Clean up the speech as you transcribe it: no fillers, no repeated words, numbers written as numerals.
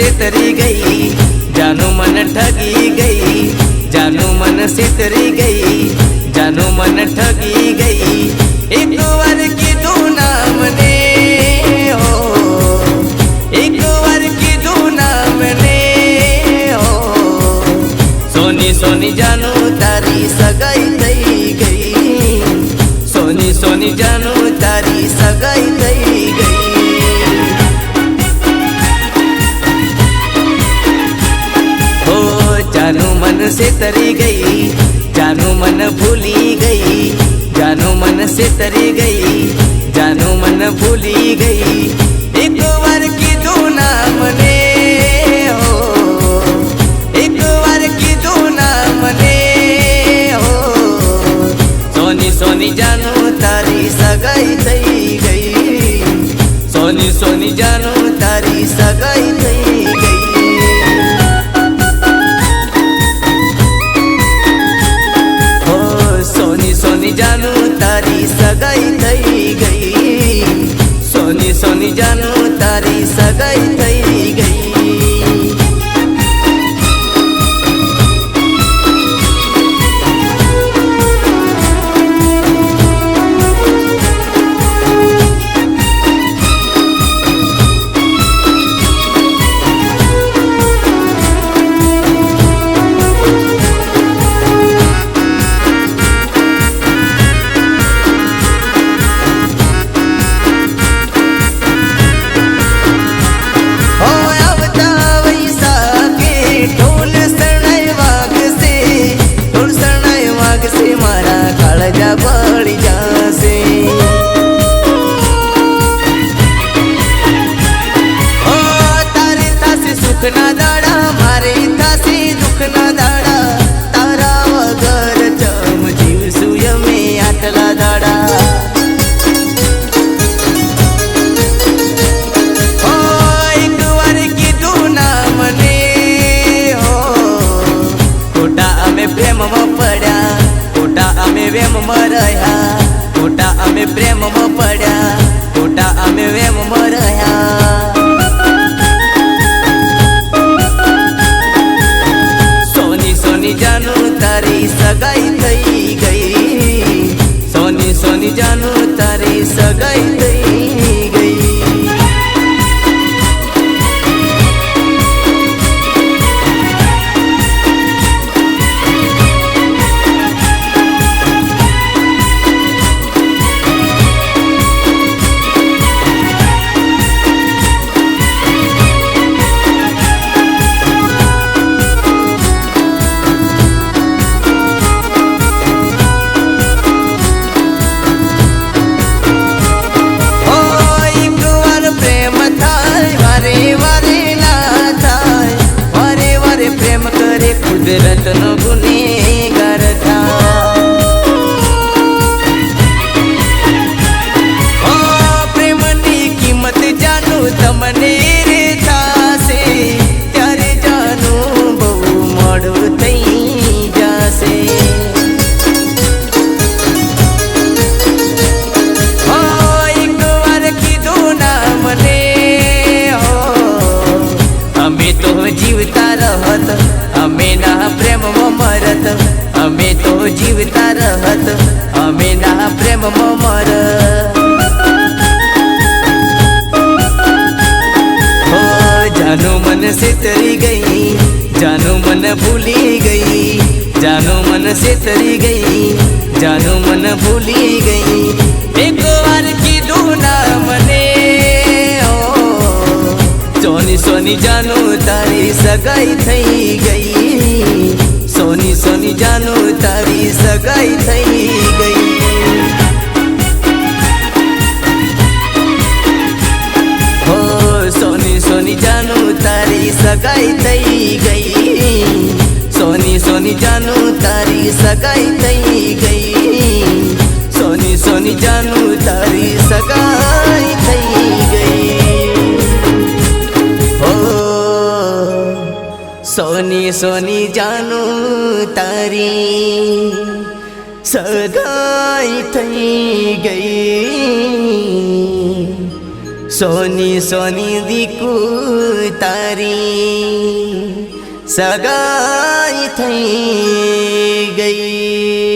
सेतरी गई, जानू मन ठगी गई, जानू मन सेतरी गई, जानू मन ठगी गई। एक बार की दो नाम ने हो, एक बार की दो नाम ने हो। सोनी सोनी जानू तारी सगाई थई गई, सोनी सोनी जानू तारी सगाई थई गई। जानू मन सेतरी गई, जानू मन भूली गई, जानू मन सेतरी गई, जानू मन भूली गई। एक बार की दो नाम ने हो, एक बार की दो नाम ने हो। सोनी सोनी जानू तारी सगाई थई गई, सोनी सोनी जानू तारी सगाई थई गई। सोनी जानू तारी सगाई थई गई, सोनी सोनी जानू तारी सगाई थई गई। बड़ी जासे ओ तारे थासे सुख ना दाड़ा, मारे थासे दुख ना दाड़ा। तारा वगर चम जीव सुय में आटला दाड़ा। ओ एक बार की दो नाम ने हो, खोटा अमे प्रेम में पड़ा, खोटा अमे वेम मरया, खोटा अमे प्रेम में पड़ा, खोटा अमे वेम मरया। सोनी सोनी जानू तारी सगाई थई गई, सोनी सोनी जानू तारी सगाई थई गई। कुदरत नो गुनेगार था, ओ प्रेम नी कीमत जानू तमने रे थासे, त्यारे जानू बहु मोड़ो थई जासे। ओ एक बार की दो नाम ने हो, हमें तो जीवता रहत, हमें ना प्रेम में मरत, हमें तो जीवता रहत, हमें ना प्रेम में मरत। हो जानू मन सेतरी गई, जानू मन भूली गई, जानू मन सेतरी गई, जानू मन भूली गई। एक बार की दो नाम ने हो, सोनी सोनी जानू तारी सगाई थई गई, सोनी सोनी जानू तारी सगाई थई गई। हो सोनी सोनी जानू तारी सगाई थई गई, सोनी सोनी जानू तारी सगाई थई गई, सोनी सोनी जानू तारी सगाई थई गई। सोनी सोनी जानू तारी सगाई थई गई, सोनी सोनी दीकू तारी सगाई थई गई।